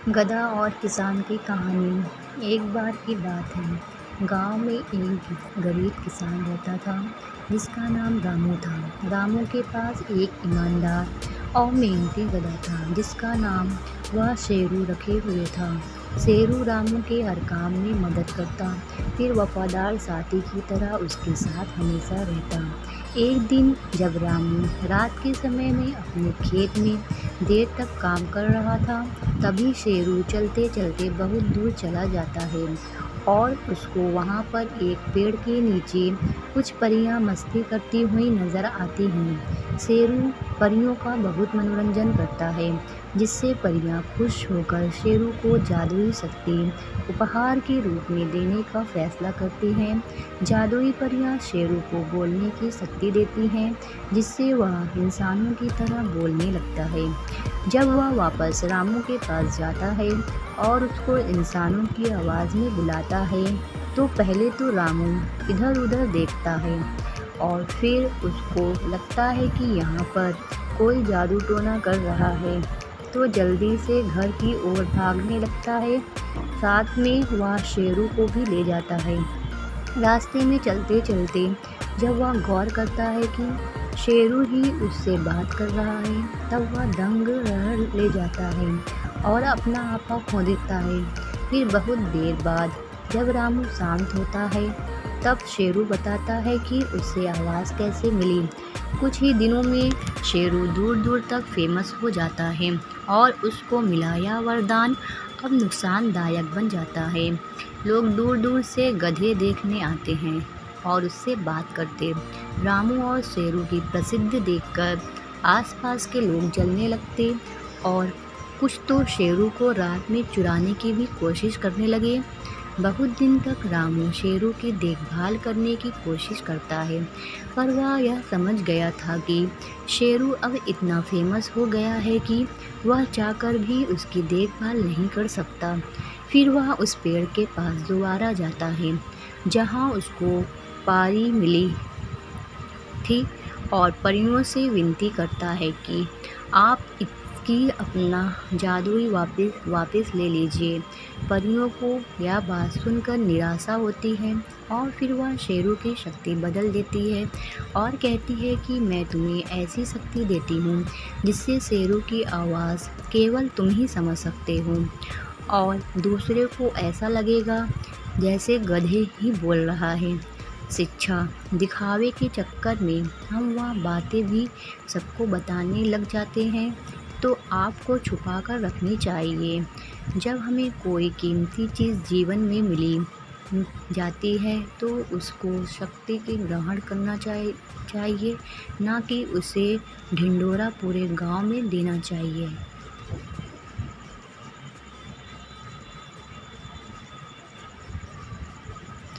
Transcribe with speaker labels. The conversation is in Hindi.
Speaker 1: गधा और किसान की कहानी। एक बार की बात है, गांव में एक गरीब किसान रहता था जिसका नाम रामू था। रामू के पास एक ईमानदार और मेहनती गधा था जिसका नाम वह शेरू रखे हुए था। शेरू रामू के हर काम में मदद करता, फिर वफादार साथी की तरह उसके साथ हमेशा रहता। एक दिन जब रामू रात के समय में अपने खेत में देर तक काम कर रहा था, तभी शेरू चलते चलते बहुत दूर चला जाता है और उसको वहाँ पर एक पेड़ के नीचे कुछ परियां मस्ती करती हुई नजर आती हैं। शेरू परियों का बहुत मनोरंजन करता है, जिससे परियां खुश होकर शेरू को जादुई शक्ति उपहार के रूप में देने का फैसला करती हैं। जादुई परियां शेरू को बोलने की शक्ति देती हैं, जिससे वह इंसानों की तरह बोलने लगता है। जब वह वापस रामू के पास जाता है और उसको इंसानों की आवाज़ में बुलाता है, तो पहले तो रामू इधर उधर देखता है और फिर उसको लगता है कि यहाँ पर कोई जादू टोना कर रहा है, तो जल्दी से घर की ओर भागने लगता है। साथ में वह शेरू को भी ले जाता है। रास्ते में चलते चलते जब वह गौर करता है कि शेरू ही उससे बात कर रहा है, तब वह दंग रह ले जाता है और अपना आपा खो देता है। फिर बहुत देर बाद जब रामू शांत होता है, तब शेरू बताता है कि उसे आवाज़ कैसे मिली। कुछ ही दिनों में शेरू दूर दूर तक फेमस हो जाता है और उसको मिला यह वरदान अब नुकसानदायक बन जाता है। लोग दूर दूर से गधे देखने आते हैं और उससे बात करते। रामू और शेरू की प्रसिद्धि देखकर आसपास के लोग जलने लगते और कुछ तो शेरू को रात में चुराने की भी कोशिश करने लगे। बहुत दिन तक रामू शेरू की देखभाल करने की कोशिश करता है, पर वह यह समझ गया था कि शेरू अब इतना फेमस हो गया है कि वह चाहकर भी उसकी देखभाल नहीं कर सकता। फिर वह उस पेड़ के पास दोबारा जाता है जहाँ उसको पारी मिली थी और परियों से विनती करता है कि आप इसकी अपना जादुई वापस ले लीजिए। परियों को यह बात सुनकर निराशा होती है और फिर वह शेरू की शक्ति बदल देती है और कहती है कि मैं तुम्हें ऐसी शक्ति देती हूँ जिससे शेरू की आवाज़ केवल तुम ही समझ सकते हो और दूसरे को ऐसा लगेगा जैसे गधे ही बोल रहा है। शिक्षा दिखावे के चक्कर में हम वह बातें भी सबको बताने लग जाते हैं, तो आपको छुपा कर रखनी चाहिए। जब हमें कोई कीमती चीज़ जीवन में मिली जाती है तो उसको शक्ति के ग्रहण करना चाहिए, ना कि उसे ढिंढोरा पूरे गांव में देना चाहिए।